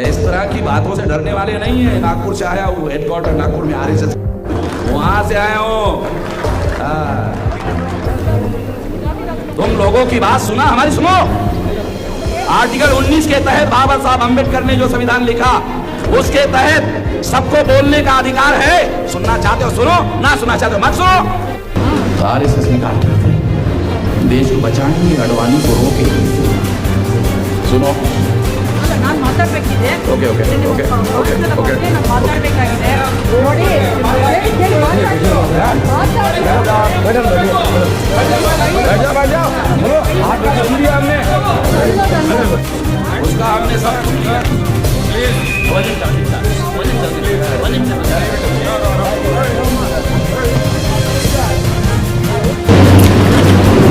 इस तरह की बातों से डरने वाले नहीं है। नागपुर से आया हूँ, हेडक्वार्टर नागपुर में आरएसएस, वहां से आया हूँ। तुम लोगों की बात सुना, हमारी सुनो। आर्टिकल 19 के तहत बाबा साहब अम्बेडकर ने जो संविधान लिखा, उसके तहत सबको बोलने का अधिकार है। सुनना चाहते हो सुनो, ना सुनना चाहते हो मत सुनो। तो आरएसएस ने कहा देश को बचाएंगे, अडवाणी को रोकेंगे। सुनो, ओके ओके ओके ओके उसका हमने सब सुन लिया।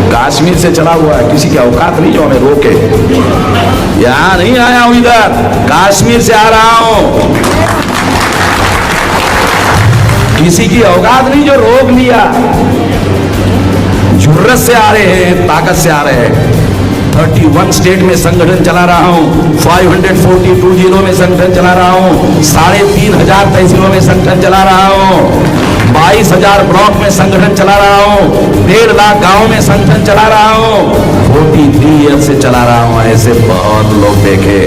कश्मीर से चला हुआ है, किसी की औकात नहीं जो हमें रोके। यहाँ नहीं आया हूं, इधर कश्मीर से आ रहा हूं। किसी की औकात नहीं जो रोक लिया। जुर्रत से आ रहे हैं, ताकत से आ रहे हैं। 31 स्टेट में संगठन चला रहा हूं, 542 जिलों में संगठन चला रहा हूं, 3500 तहसीलों में संगठन चला रहा हूं, 22,000 ब्लॉक में संगठन चला रहा हूं, 1.5 लाख गांव में संगठन चला रहा हूं, 43 ईयर से चला रहा हूं। ऐसे बहुत लोग देखे।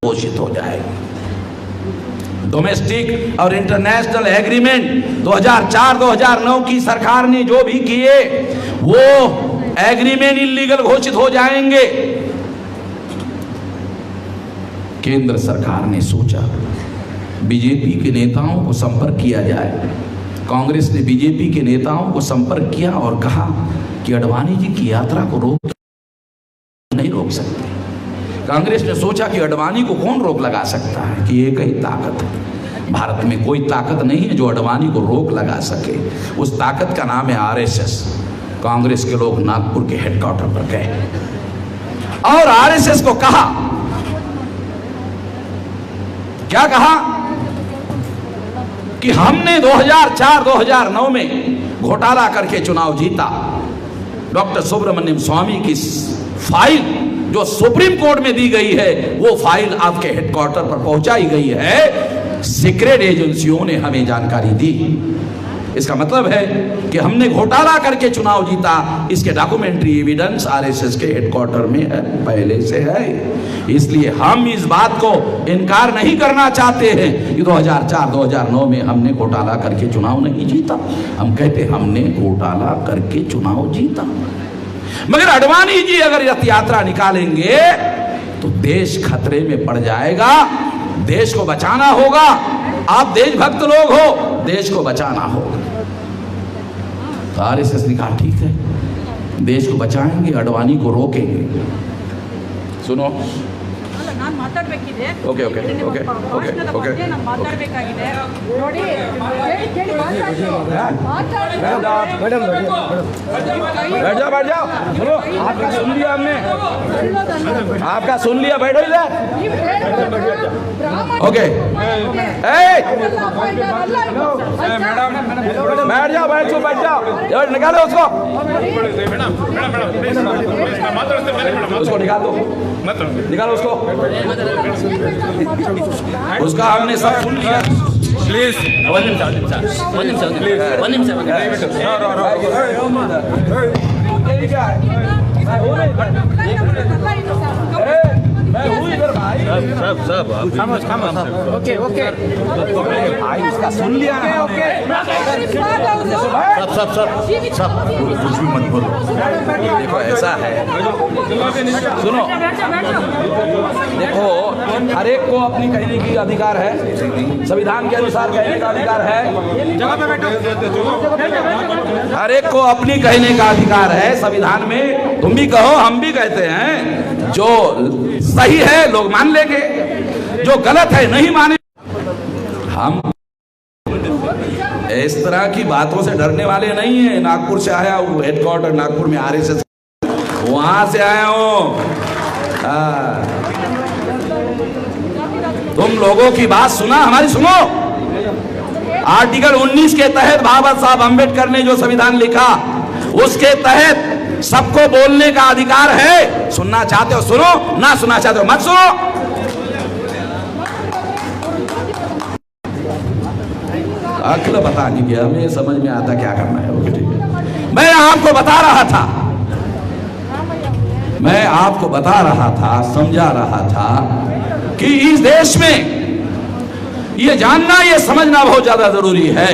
घोषित हो जाएगी। डोमेस्टिक और इंटरनेशनल एग्रीमेंट 2004-2009 की सरकार ने जो भी किए, वो एग्रीमेंट इलीगल घोषित हो जाएंगे। केंद्र सरकार ने सोचा बीजेपी के नेताओं को संपर्क किया जाए। कांग्रेस ने बीजेपी के नेताओं को संपर्क किया और कहा कि अडवाणी जी की यात्रा को नहीं रोक सकते। कांग्रेस ने सोचा कि अडवाणी को कौन रोक लगा सकता है, कि एक ही ताकत है। भारत में कोई ताकत नहीं है जो अडवाणी को रोक लगा सके। उस ताकत का नाम है आरएसएस। कांग्रेस के लोग नागपुर के हेडक्वार्टर पर गए और आरएसएस को कहा, क्या कहा कि हमने 2004-2009 में घोटाला करके चुनाव जीता। डॉक्टर सुब्रमण्यम स्वामी की फाइल जो सुप्रीम कोर्ट में दी गई है, वो फाइल आपके हेडक्वार्टर पर पहुंचाई गई है। सीक्रेट एजेंसियों ने हमें जानकारी दी। इसका मतलब है कि हमने घोटाला करके चुनाव जीता। इसके डॉक्यूमेंट्री एविडेंस आरएसएस के हेडक्वार्टर में है, पहले से है। इसलिए हम इस बात को इनकार नहीं करना चाहते हैं कि 2004-2009 में हमने घोटाला करके चुनाव नहीं जीता। हम कहते हमने घोटाला करके चुनाव जीता। मगर अडवाणी जी अगर रथ यात्रा निकालेंगे तो देश खतरे में पड़ जाएगा। देश को बचाना होगा। आप देशभक्त लोग हो, देश को बचाना होगा। तो आरएसएस ने कहा ठीक है, देश को बचाएंगे, अडवाणी को रोकेंगे। सुनो, okay okay okay okay okay बैठ जाओ बैठ जाओ। सुनो, आपका सुन लिया हमने, आपका सुन लिया, बैठो इधर। ओके, बैठ जाओ बैठ जाओ बैठ जाओ। निकालो उसको, उसको निकाल दो, निकालो उसको। उसका हमने सब सुन लिया। प्लीज सब ओके ओके भाई, उसका सुन लिया ना। ओके सब कुछ भी मत बोलो। देखो ऐसा है, सुनो, देखो हर एक को अपनी कहने की अधिकार है, संविधान के अनुसार कहने का अधिकार है। हर एक को अपनी कहने का अधिकार है संविधान में। तुम भी कहो, हम भी कहते हैं। जो सही है लोग मान लेंगे, जो गलत है नहीं माने। हम इस तरह की बातों से डरने वाले नहीं है। नागपुर से आया हूँ, हेडक्वार्टर नागपुर में आरएसएस, वहां से आया हूँ। तुम लोगों की बात सुना, हमारी सुनो। आर्टिकल 19 के तहत बाबा साहब अम्बेडकर ने जो संविधान लिखा, उसके तहत सबको बोलने का अधिकार है। सुनना चाहते हो सुनो, ना सुनना चाहते हो मत सुनो। अक्ल बता नहीं गया, हमें समझ में आता क्या करना है। ओके ठीक है, मैं आपको बता रहा था, मैं आपको बता रहा था, समझा रहा था कि इस देश में ये जानना, ये समझना बहुत ज्यादा जरूरी है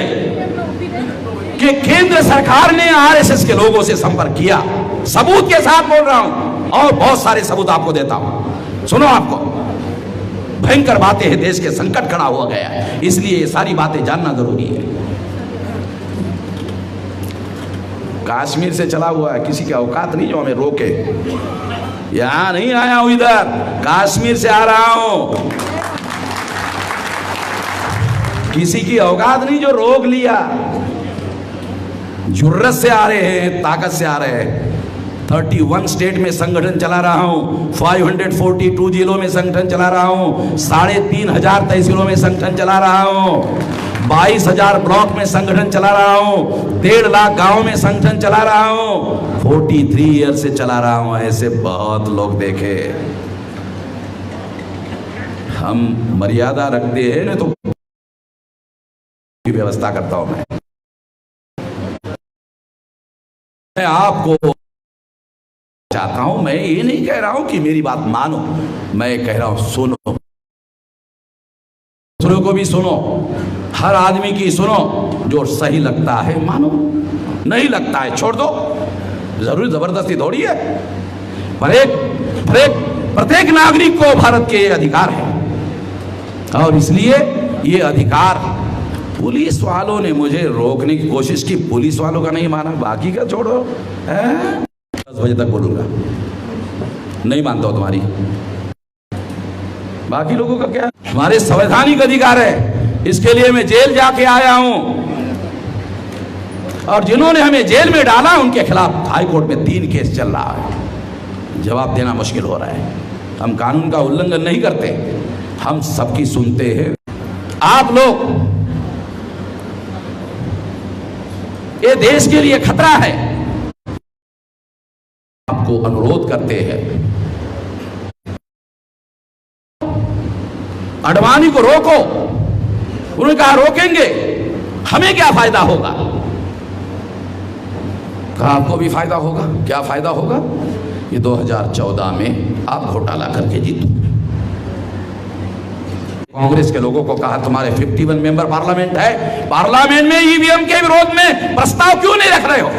कि केंद्र सरकार ने आरएसएस के लोगों से संपर्क किया। सबूत के साथ बोल रहा हूं और बहुत सारे सबूत आपको देता हूं। सुनो, आपको भयंकर बातें हैं, देश के संकट खड़ा हुआ गया है, इसलिए ये सारी बातें जानना जरूरी है। कश्मीर से चला हुआ है, किसी की औकात नहीं जो हमें रोके। यहां नहीं आया हूं, इधर कश्मीर से आ रहा हूं। किसी की औकात नहीं जो रोक लिया। जुर्रत से आ रहे हैं, ताकत से आ रहे हैं। 31 स्टेट में संगठन चला रहा हूं, 542 जिलों में संगठन चला रहा हूं, 3500 तहसीलों में संगठन चला रहा हूं, 22,000 ब्लॉक में संगठन चला रहा हूं, 1.5 लाख गांव में संगठन चला रहा हूं, 43 ईयर से चला रहा हूं। ऐसे बहुत लोग देखे। हम मर्यादा रखते हैं, नहीं तो व्यवस्था करता हूं। मैं आपको चाहता हूं, मैं ये नहीं कह रहा हूं कि मेरी बात मानो, मैं कह रहा हूं सुनो, दूसरों को भी सुनो, हर आदमी की सुनो। जो सही लगता है मानो, नहीं लगता है छोड़ दो। जरूरी जबरदस्ती थोड़ी है। प्रत्येक नागरिक को भारत के अधिकार है और इसलिए ये अधिकार पुलिस वालों ने मुझे रोकने की कोशिश की, पुलिस वालों का नहीं माना, बाकी का छोड़ो। 10 बजे तक बोलूंगा, नहीं मानता हूं तुम्हारी, बाकी लोगों का क्या। हमारे संवैधानिक अधिकार है, इसके लिए मैं जेल जाके आया हूं और जिन्होंने हमें जेल में डाला उनके खिलाफ हाईकोर्ट में 3 केस चल रहा है। जवाब देना मुश्किल हो रहा है। हम कानून का उल्लंघन नहीं करते, हम सबकी सुनते हैं। आप लोग, ये देश के लिए खतरा है, आपको अनुरोध करते हैं अडवाणी को रोको। उन्होंने कहा रोकेंगे, हमें क्या फायदा होगा? कहा आपको भी फायदा होगा। क्या फायदा होगा? ये 2014 में आप घोटाला करके जीतो। कांग्रेस के लोगों को कहा तुम्हारे 51 मेंबर पार्लियामेंट है, पार्लियामेंट में ईवीएम के विरोध में प्रस्ताव क्यों नहीं रख रहे हो?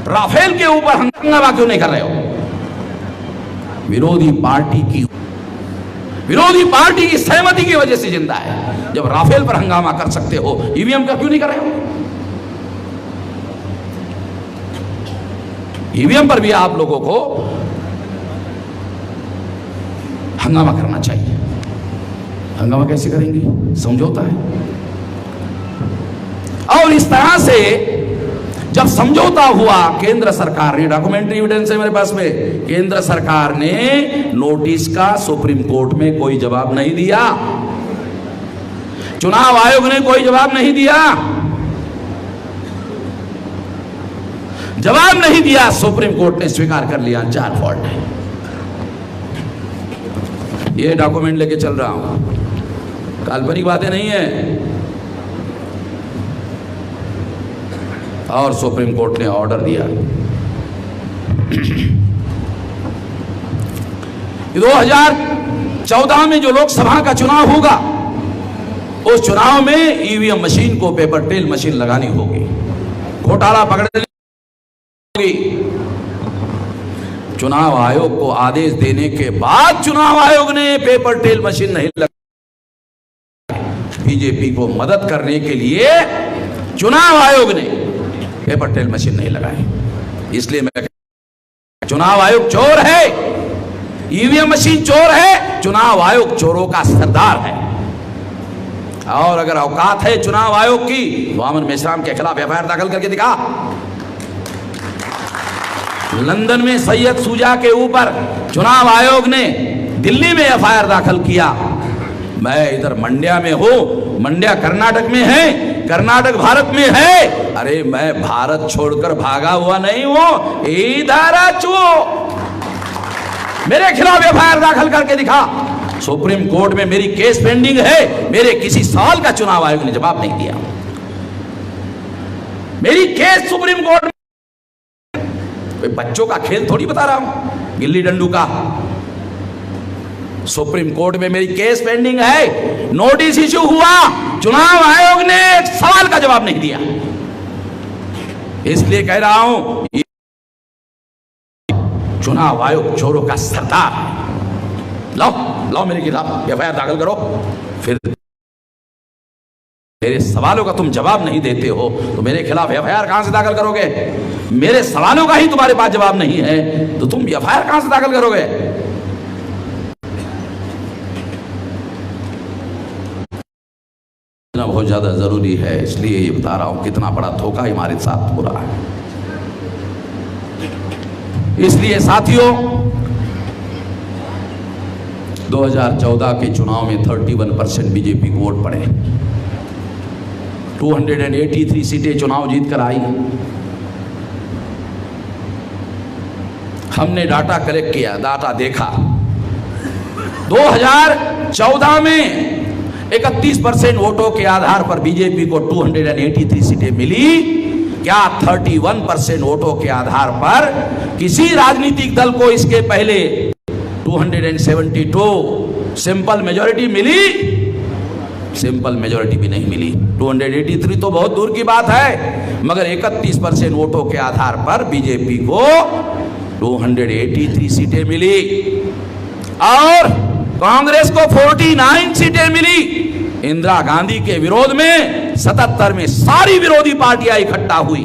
राफेल के ऊपर हंगामा क्यों नहीं कर रहे हो? विरोधी पार्टी की सहमति की वजह से जिंदा है। जब राफेल पर हंगामा कर सकते हो, ईवीएम का क्यों नहीं कर रहे हो? ईवीएम पर भी आप लोगों को हंगामा करना चाहिए। हंगामा कैसे करेंगे? समझौता है। और इस तरह से जब समझौता हुआ, केंद्र सरकार ने, डॉक्यूमेंट्री एविडेंस है मेरे पास में, केंद्र सरकार ने नोटिस का सुप्रीम कोर्ट में कोई जवाब नहीं दिया। चुनाव आयोग ने कोई जवाब नहीं दिया। जवाब नहीं दिया, सुप्रीम कोर्ट ने स्वीकार कर लिया 4 फॉल्ट है। ये डॉक्यूमेंट लेके चल रहा हूं, काल्पनिक बातें नहीं है। और सुप्रीम कोर्ट ने ऑर्डर दिया 2014 में जो लोकसभा का चुनाव होगा, उस चुनाव में ईवीएम मशीन को पेपर ट्रेल मशीन लगानी होगी, घोटाला पकड़नी होगी। चुनाव आयोग को आदेश देने के बाद चुनाव आयोग ने पेपर ट्रेल मशीन नहीं लगाई। बीजेपी को मदद करने के लिए चुनाव आयोग ने पेपर ट्रेल मशीन नहीं लगाई। इसलिए मैं, चुनाव आयोग चोर है, ईवीएम मशीन चोर है, चुनाव आयोग चोरों का सरदार है। और अगर औकात है चुनाव आयोग की, तो अमन मेश्राम के खिलाफ एफआईआर दाखिल करके दिखा। लंदन में सैयद सूजा के ऊपर चुनाव आयोग ने दिल्ली में एफआईआर दाखिल किया। मैं इधर मंड्या में हूं, मंड्या कर्नाटक में है, कर्नाटक भारत में है। अरे मैं भारत छोड़कर भागा हुआ नहीं हूं, इधर चो मेरे खिलाफ एफआईआर दाखिल करके दिखा। सुप्रीम कोर्ट में मेरी केस पेंडिंग है, मेरे किसी सवाल का चुनाव आयोग ने जवाब नहीं दिया। मेरी केस सुप्रीम कोर्ट में, बच्चों का खेल थोड़ी बता रहा हूं, गिल्ली डंडू का। सुप्रीम कोर्ट में मेरी केस पेंडिंग है, नोटिस इश्यू हुआ, चुनाव आयोग ने एक सवाल का जवाब नहीं दिया। इसलिए कह रहा हूं चुनाव आयोग चोरों का सरदार है। लाओ मेरे खिलाफ एफआईआर दाखिल करो, फिर मेरे सवालों का तुम जवाब नहीं देते हो तो मेरे खिलाफ एफआईआर कहां से दाखिल करोगे? मेरे सवालों का ही तुम्हारे पास जवाब नहीं है तो तुम एफआईआर कहां से दाखिल करोगे? बहुत ज्यादा जरूरी है, इसलिए ये बता रहा हूं कितना बड़ा धोखा हमारे साथ हो रहा है। इसलिए साथियों 2014 के चुनाव में 31% बीजेपी को वोट पड़े, 283 सीटें चुनाव जीत कर आई। हमने डाटा कलेक्ट किया, डाटा देखा, 2014 में 31% वोटों के आधार पर बीजेपी को 283 सीटें मिली। क्या 31% वोटों के आधार पर किसी राजनीतिक दल को इसके पहले 272 सिंपल मेजॉरिटी मिली? सिंपल मेजॉरिटी भी नहीं मिली। 283 तो बहुत दूर की बात है, मगर 31% वोटों के आधार पर बीजेपी को 283 सीटें मिली और कांग्रेस को 49 सीटें मिली। इंदिरा गांधी के विरोध में 77 में सारी विरोधी पार्टियां इकट्ठा हुई,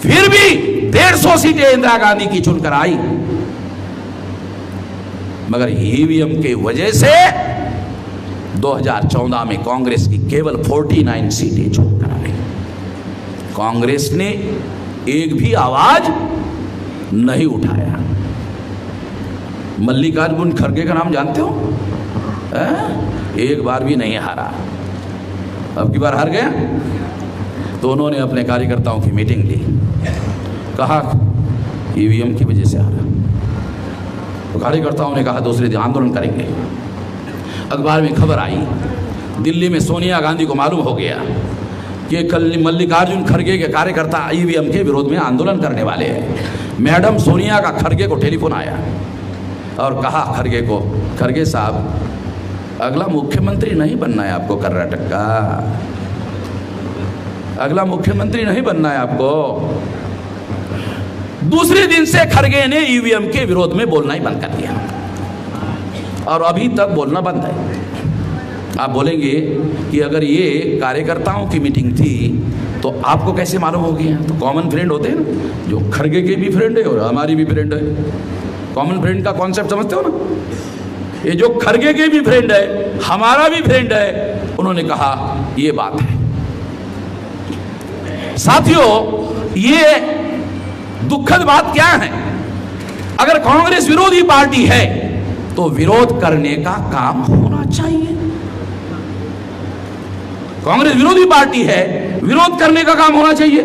फिर भी 150 सीटें इंदिरा गांधी की चुनकर आई, मगर ईवीएम के वजह से 2014 में कांग्रेस की केवल 49 सीटें चुनकर आई। कांग्रेस ने एक भी आवाज नहीं उठाया। मल्लिकार्जुन खड़गे का नाम जानते हो? एक बार भी नहीं हारा। अब की बार हार गया तो उन्होंने अपने कार्यकर्ताओं की मीटिंग ली, कहा ईवीएम की वजह से हारा। तो कार्यकर्ताओं ने कहा दूसरे दिन आंदोलन करेंगे। अखबार में खबर आई, दिल्ली में सोनिया गांधी को मालूम हो गया कि कल मल्लिकार्जुन खड़गे के कार्यकर्ता ईवीएम के विरोध में आंदोलन करने वाले हैं। मैडम सोनिया का खड़गे को टेलीफोन आया और कहा खड़गे को, खड़गे साहब अगला मुख्यमंत्री नहीं बनना है आपको कर्नाटक का, अगला मुख्यमंत्री नहीं बनना है आपको। दूसरे दिन से खड़गे ने ईवीएम के विरोध में बोलना ही बंद कर दिया और अभी तक बोलना बंद है। आप बोलेंगे कि अगर ये कार्यकर्ताओं की मीटिंग थी तो आपको कैसे मालूम हो गया? तो कॉमन फ्रेंड होते हैं ना, जो खड़गे के भी फ्रेंड है और हमारी भी फ्रेंड है। कॉमन फ्रेंड का कॉन्सेप्ट समझते हो ना? ये जो खड़गे के भी फ्रेंड है, हमारा भी फ्रेंड है, उन्होंने कहा ये बात है। साथियों, ये दुखद बात क्या है? अगर कांग्रेस विरोधी पार्टी है तो विरोध करने का काम होना चाहिए। कांग्रेस विरोधी पार्टी है, विरोध करने का काम होना चाहिए।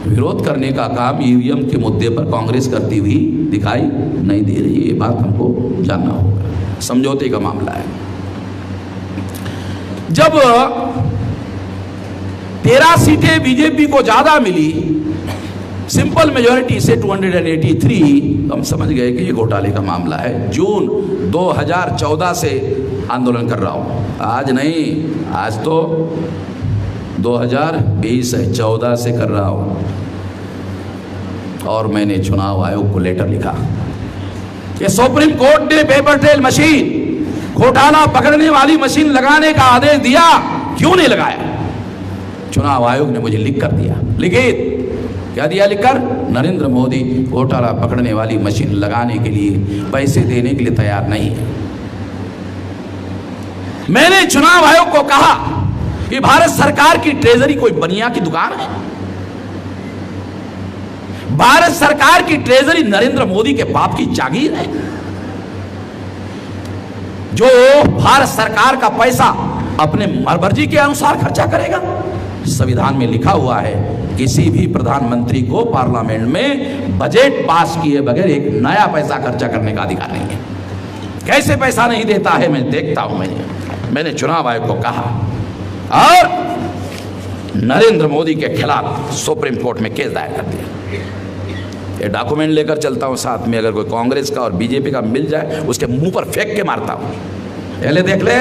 विरोध करने का काम ईवीएम के मुद्दे पर कांग्रेस करती हुई दिखाई नहीं दे रही है। ये बात हमको जानना होगा। समझौते का मामला है। जब 13 सीटें बीजेपी को ज्यादा मिली सिंपल मेजॉरिटी से 283, तो हम समझ गए कि ये घोटाले का मामला है। जून 2014 से आंदोलन कर रहा हूं, आज नहीं, आज तो 2020 है, 14 से कर रहा हूं। और मैंने चुनाव आयोग को लेटर लिखा कि सुप्रीम कोर्ट ने पेपर ट्रेल मशीन, घोटाला पकड़ने वाली मशीन लगाने का आदेश दिया, क्यों नहीं लगाया? चुनाव आयोग ने मुझे लिख कर दिया, लिखित क्या दिया लिखकर? नरेंद्र मोदी घोटाला पकड़ने वाली मशीन लगाने के लिए पैसे देने के लिए तैयार नहीं है। मैंने चुनाव आयोग को कहा कि भारत सरकार की ट्रेजरी कोई बनिया की दुकान है? भारत सरकार की ट्रेजरी नरेंद्र मोदी के बाप की जागीर है? जो भारत सरकार का पैसा अपने मर्जी के अनुसार खर्चा करेगा। संविधान में लिखा हुआ है किसी भी प्रधानमंत्री को पार्लियामेंट में बजट पास किए बगैर एक नया पैसा खर्चा करने का अधिकार नहीं है। कैसे पैसा नहीं देता है मैं देखता हूं। मैंने चुनाव आयोग को कहा और नरेंद्र मोदी के खिलाफ सुप्रीम कोर्ट में केस दायर कर दिया। ये डॉक्यूमेंट लेकर चलता हूं साथ में, अगर कोई कांग्रेस का और बीजेपी का मिल जाए उसके मुंह पर फेंक के मारता हूं। पहले देख ले,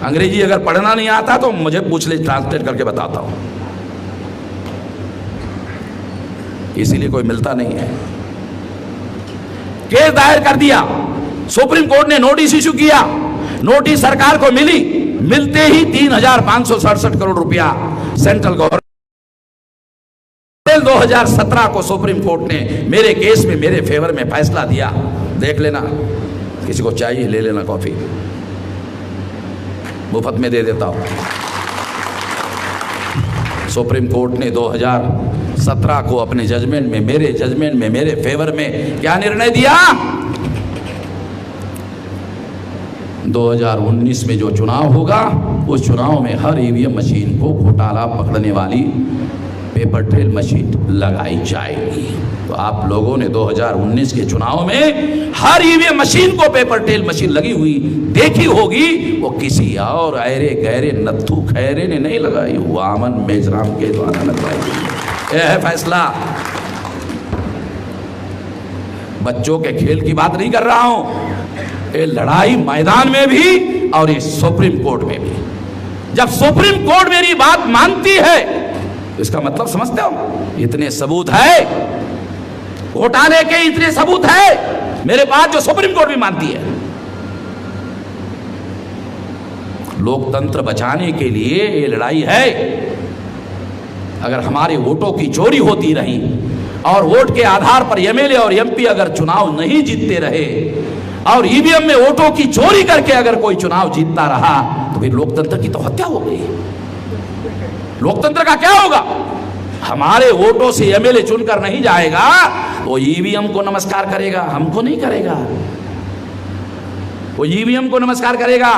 अंग्रेजी अगर पढ़ना नहीं आता तो मुझे पूछ ले, ट्रांसलेट करके बताता हूं। इसीलिए कोई मिलता नहीं है। केस दायर कर दिया, सुप्रीम कोर्ट ने नोटिस इशू किया, नोटिस सरकार को मिली, मिलते ही 3,567 करोड़ रुपया सेंट्रल गवर्नमेंट 2017 को सुप्रीम कोर्ट ने मेरे केस में मेरे फेवर में फैसला दिया। देख लेना, किसी को चाहिए ले लेना कॉफी, मुफ्त में दे देता हूं। सुप्रीम कोर्ट ने 2017 को अपने जजमेंट में मेरे फेवर में क्या निर्णय दिया? 2019 में जो चुनाव होगा उस चुनाव में हर ईवीएम मशीन को घोटाला पकड़ने वाली पेपर ट्रेल मशीन लगाई जाएगी। तो आप लोगों ने 2019 के चुनाव में हर ईवीएम मशीन को पेपर ट्रेल मशीन लगी हुई देखी होगी, वो किसी और ऐरे गहरे नत्थू खैरे ने नहीं लगाई, वामन मेजराम के द्वारा लगाई। यह है फैसला। बच्चों के खेल की बात नहीं कर रहा हूं, ये लड़ाई मैदान में भी और ये सुप्रीम कोर्ट में भी। जब सुप्रीम कोर्ट मेरी बात मानती है इसका मतलब समझते हो? इतने सबूत है घोटाले के, इतने सबूत है मेरे पास जो सुप्रीम कोर्ट भी मानती है। लोकतंत्र बचाने के लिए ये लड़ाई है। अगर हमारे वोटों की चोरी होती रही और वोट के आधार पर एमएलए और एमपी अगर चुनाव नहीं जीतते रहे और ईवीएम में वोटों की चोरी करके अगर कोई चुनाव जीतता रहा तो फिर लोकतंत्र की तो हत्या हो गई। लोकतंत्र का क्या होगा? हमारे वोटों से एमएलए चुनकर नहीं जाएगा, वो ईवीएम को नमस्कार करेगा, हमको नहीं करेगा। वो ईवीएम को नमस्कार करेगा।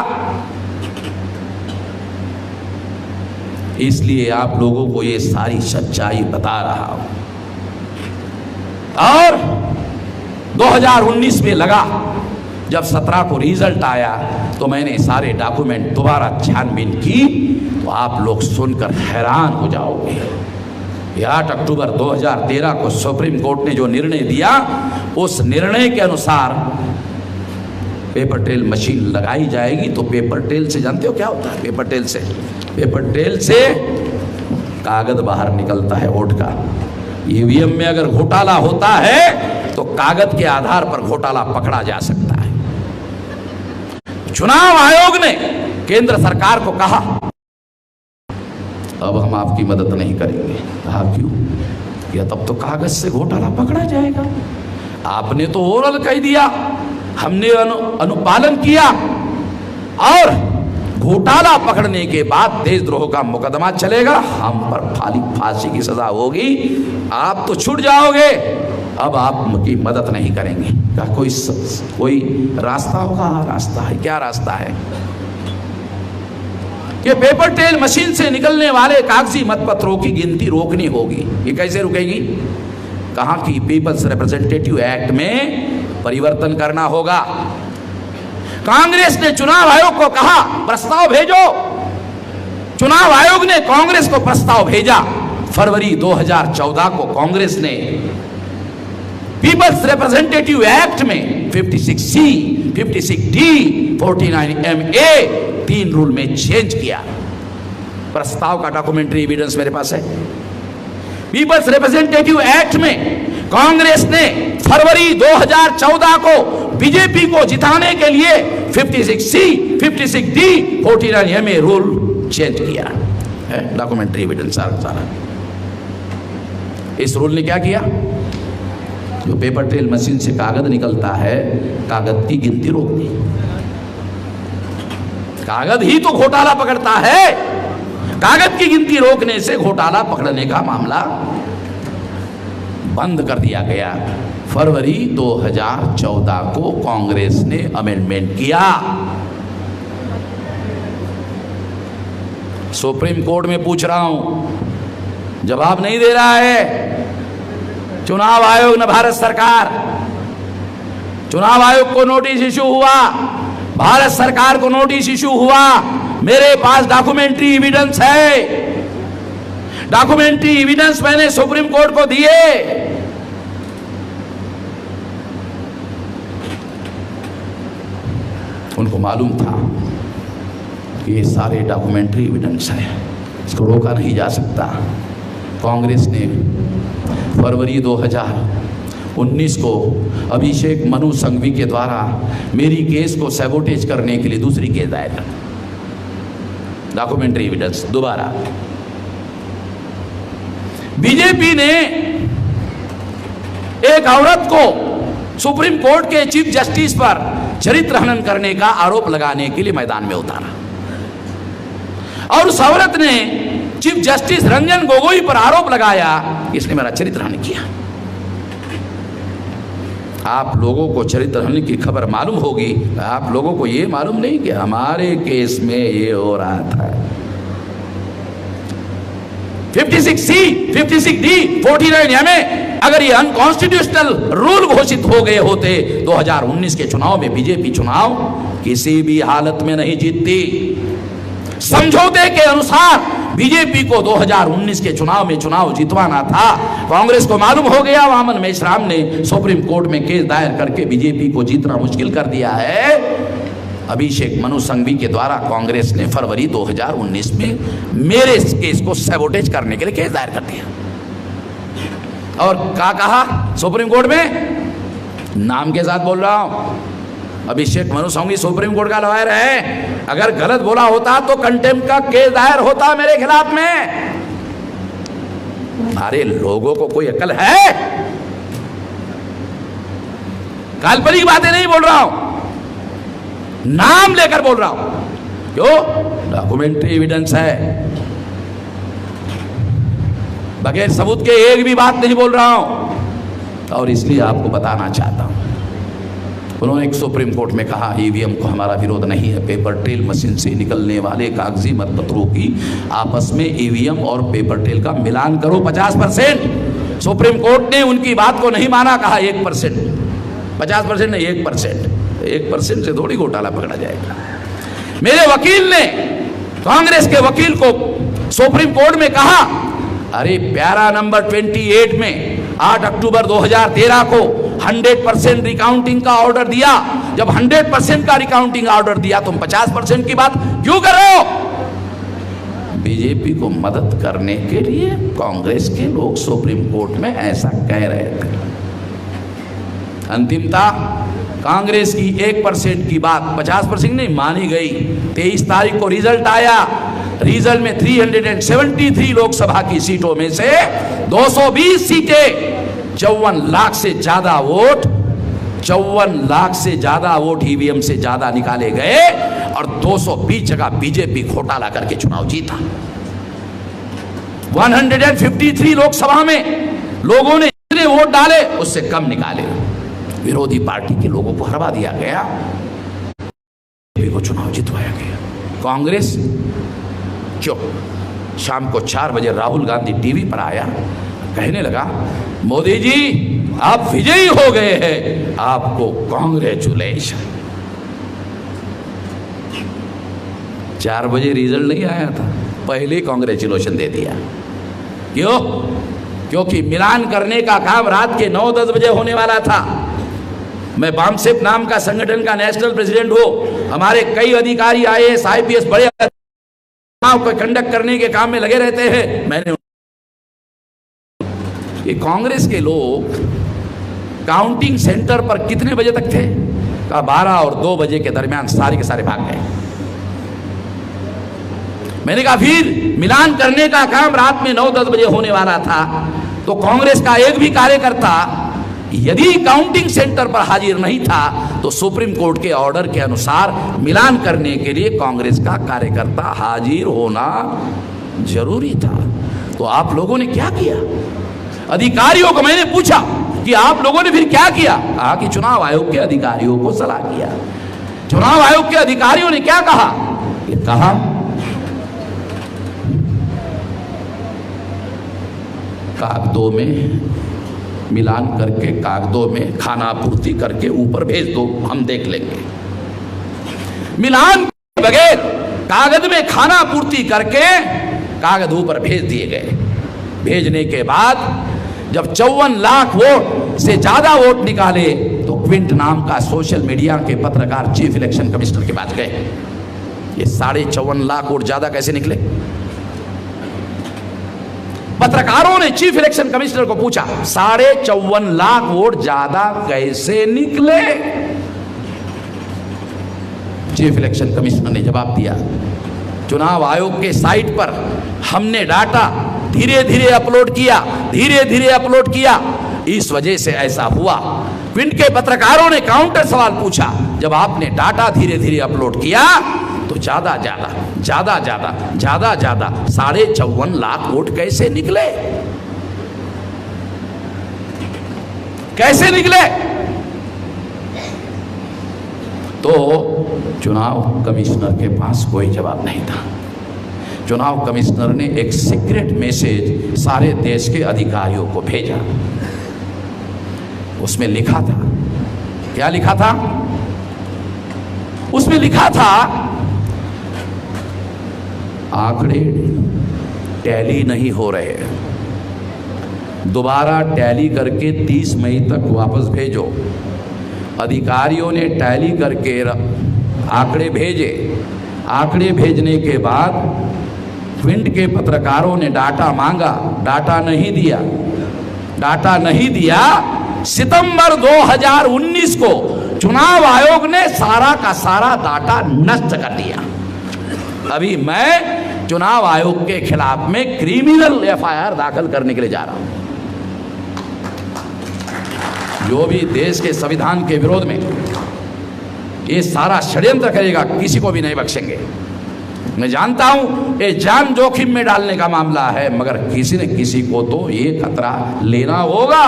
इसलिए आप लोगों को ये सारी सच्चाई बता रहा हूं। और 2019 में लगा, जब 17 को रिजल्ट आया तो मैंने सारे डॉक्यूमेंट दोबारा छानबीन की, तो आप लोग सुनकर हैरान हो जाओगे। 8 अक्टूबर 2013 को सुप्रीम कोर्ट ने जो निर्णय दिया, उस निर्णय के अनुसार पेपर ट्रेल मशीन लगाई जाएगी। तो पेपर ट्रेल से जानते हो क्या होता है? पेपर ट्रेल से कागज बाहर निकलता है वोट का। ईवीएम में अगर घोटाला होता है तो कागज के आधार पर घोटाला पकड़ा जा सकता है। चुनाव आयोग ने केंद्र सरकार को कहा अब हम आपकी मदद नहीं करेंगे। कहा क्यों? या तब तो कागज से घोटाला पकड़ा जाएगा। आपने तो ओरल कह दिया, हमने अनुपालन किया और घोटाला पकड़ने के बाद देशद्रोह का मुकदमा चलेगा, हम पर फांसी की सजा होगी, आप तो छूट जाओगे, अब आपकी मदद नहीं करेंगे। क्या कोई रास्ता होगा? रास्ता है। क्या रास्ता है? कि पेपर ट्रेल मशीन से निकलने वाले कागजी मतपत्रों की गिनती रोकनी होगी। ये कैसे रुकेगी? कहा कि पीपल्स रिप्रेजेंटेटिव एक्ट में परिवर्तन करना होगा। कांग्रेस ने चुनाव आयोग को कहा प्रस्ताव भेजो। चुनाव आयोग ने कांग्रेस को प्रस्ताव भेजा। फरवरी 2014 को कांग्रेस ने पीपल्स रिप्रेजेंटेटिव एक्ट में 56C, 56D, 49MA 3 रूल में चेंज किया। प्रस्ताव का डॉक्यूमेंट्री एविडेंस मेरे पास है। पीपल्स रिप्रेजेंटेटिव एक्ट में कांग्रेस ने फरवरी 2014 को बीजेपी को जिताने के लिए 56C, 56D, 49MA rule change किया है। डॉक्यूमेंट्री एविडेंस सारा। इस रूल ने क्या किया? जो पेपर ट्रेल मशीन से कागज निकलता है, कागज की गिनती रोक दी। कागज ही तो घोटाला पकड़ता है। कागज की गिनती रोकने से घोटाला पकड़ने का मामला बंद कर दिया गया। फरवरी 2014 को कांग्रेस ने अमेंडमेंट किया। सुप्रीम कोर्ट में पूछ रहा हूं, जवाब नहीं दे रहा है चुनाव आयोग न भारत सरकार। चुनाव आयोग को नोटिस इशू हुआ, भारत सरकार को नोटिस इशू हुआ, मेरे पास डॉक्यूमेंट्री एविडेंस है, डॉक्यूमेंट्री एविडेंस मैंने सुप्रीम कोर्ट को दिए। उनको मालूम था कि ये सारे डॉक्यूमेंट्री एविडेंस है, इसको रोका नहीं जा सकता। कांग्रेस ने फरवरी 2019 को अभिषेक मनु संघवी के द्वारा मेरी केस को सैबोटेज करने के लिए दूसरी केस दायर कर, डॉक्यूमेंट्री एविडेंस दोबारा। बीजेपी ने एक औरत को सुप्रीम कोर्ट के चीफ जस्टिस पर चरित्र हनन करने का आरोप लगाने के लिए मैदान में उतारा और उस औरत ने चीफ जस्टिस रंजन गोगोई पर आरोप लगाया कि इसने मेरा चरित्र हनन किया। आप लोगों को चरित्र हनन की खबर मालूम होगी, आप लोगों को यह मालूम नहीं कि हमारे केस में ये हो रहा था। 56C, 56D, 49A अगर ये अनकॉन्स्टिट्यूशनल रूल घोषित हो गए होते 2019 के चुनाव में, बीजेपी चुनाव किसी भी हालत में नहीं जीतती। समझौते के अनुसार बीजेपी को 2019 के चुनाव में चुनाव जितवाना था। कांग्रेस को मालूम हो गया, वामन मेश्राम ने सुप्रीम कोर्ट में केस दायर करके बीजेपी को जीतना मुश्किल कर दिया है। अभिषेक मनु संघवी के द्वारा कांग्रेस ने फरवरी 2019 में मेरे केस को सैबोटेज करने के लिए केस दायर कर दिया। और क्या कहा सुप्रीम कोर्ट में, नाम के साथ बोल रहा हूं, अभिषेक मनु संघवी सुप्रीम कोर्ट का लॉयर है, अगर गलत बोला होता तो कंटेम्प्ट का केस दायर होता मेरे खिलाफ में। अरे लोगों को कोई अकल है? काल्पनिक बातें नहीं बोल रहा हूं, नाम लेकर बोल रहा हूं। क्यों? डॉक्यूमेंट्री एविडेंस है, बगैर सबूत के एक भी बात नहीं बोल रहा हूं। और इसलिए आपको बताना चाहता हूं, उन्होंने एक सुप्रीम कोर्ट में कहा ईवीएम को हमारा विरोध नहीं है, पेपर ट्रेल मशीन से निकलने वाले कागजी मतपत्रों की आपस में ईवीएम और पेपर ट्रेल का मिलान करो 50%। सुप्रीम कोर्ट ने उनकी बात को नहीं माना, कहा 1%, 50% नहीं 1%, 1% से थोड़ी घोटाला पकड़ा जाएगा। मेरे वकील ने, कांग्रेस के वकील को सुप्रीम कोर्ट में कहा, अरे प्यारा नंबर 28 में 8 अक्टूबर 2013 को 100% रिकाउंटिंग का ऑर्डर दिया। जब 100% का रिकाउंटिंग ऑर्डर दिया, तुम 50% की बात क्यों कर रहे हो? बीजेपी को मदद करने के लिए कांग्रेस के लोग सुप्रीम कोर्ट में ऐसा कह रहे थे। अंतिमता कांग्रेस की 1% की बात 50% नहीं मानी गई। 23 तारीख को रिजल्ट आया, रिजल्ट में 373 लोकसभा की सीटों में से 220 सीटें, 54 लाख से ज्यादा वोट, 54 लाख से ज्यादा वोट ईवीएम से ज्यादा निकाले गए और 220 जगह बीजेपी घोटाला करके चुनाव जीता। 153 लोकसभा में लोगों ने जितने वोट डाले उससे कम निकाले, विरोधी पार्टी के लोगों को हरवा दिया गया, बीजेपी को चुनाव जितवाया गया। कांग्रेस क्यों? शाम को 4 बजे राहुल गांधी टीवी पर आया, कहने लगा मोदी जी आप विजयी हो गए हैं, आपको कांग्रेचुलेशन। 4 बजे रिजल्ट नहीं आया था, पहले कांग्रेचुलेशन दे दिया। क्यों? क्योंकि मिलान करने का काम रात के 9-10 बजे होने वाला था। मैं बामसेप नाम का संगठन का नेशनल प्रेसिडेंट हूं, हमारे कई अधिकारी IAS IPS बड़े को कंडक्ट करने के काम में लगे रहते हैं। मैंने ये कांग्रेस के लोग काउंटिंग सेंटर पर कितने बजे तक थे? कहा 12 और 2 बजे के दरमियान सारे के सारे भाग गए। मैंने कहा फिर मिलान करने का काम रात में 9-10 बजे होने वाला था, तो कांग्रेस का एक भी कार्यकर्ता यदि काउंटिंग सेंटर पर हाजिर नहीं था तो सुप्रीम कोर्ट के ऑर्डर के अनुसार मिलान करने के लिए कांग्रेस का कार्यकर्ता हाजिर होना जरूरी था। तो आप लोगों ने क्या किया? अधिकारियों को मैंने पूछा कि आप लोगों ने फिर क्या किया? कहा कि चुनाव आयोग के अधिकारियों को सलाह किया। चुनाव आयोग के अधिकारियों ने क्या कहा? ये कहा कागजों में मिलान करके, कागजों में खाना आपूर्ति करके ऊपर भेज दो, हम देख लेंगे। मिलान के बगैर कागज में खाना आपूर्ति करके कागज ऊपर भेज दिए गए। भेजने के बाद जब 54 लाख वोट से ज्यादा वोट निकाले तो क्विंट नाम का सोशल मीडिया के पत्रकार चीफ इलेक्शन कमिश्नर के पास गए। ये 54.5 लाख वोट ज्यादा कैसे निकले? पत्रकारों ने चीफ इलेक्शन कमिश्नर को पूछा 54.5 लाख वोट ज्यादा कैसे निकले? चीफ इलेक्शन कमिश्नर ने जवाब दिया, चुनाव आयोग के साइट पर हमने डाटा धीरे धीरे अपलोड किया, इस वजह से ऐसा हुआ। क्विंट के पत्रकारों ने काउंटर सवाल पूछा, जब आपने डाटा धीरे धीरे अपलोड किया तो ज्यादा 54.5 लाख वोट कैसे निकले? तो चुनाव कमिश्नर के पास कोई जवाब नहीं था। चुनाव कमिश्नर ने एक सीक्रेट मैसेज सारे देश के अधिकारियों को भेजा। उसमें लिखा था, क्या लिखा था? उसमें लिखा था आंकड़े टैली नहीं हो रहे, दोबारा टैली करके 30 मई तक वापस भेजो। अधिकारियों ने टैली करके आंकड़े भेजे। आंकड़े भेजने के बाद क्विंट के पत्रकारों ने डाटा मांगा, डाटा नहीं दिया। सितंबर 2019 को चुनाव आयोग ने सारा का सारा डाटा नष्ट कर दिया। अभी मैं चुनाव आयोग के खिलाफ में क्रिमिनल एफआईआर दाखिल करने के लिए जा रहा हूं। जो भी देश के संविधान के विरोध में ये सारा षड्यंत्र करेगा, किसी को भी नहीं बख्शेंगे। मैं जानता हूं ये जान जोखिम में डालने का मामला है, मगर किसी न किसी को तो ये खतरा लेना होगा।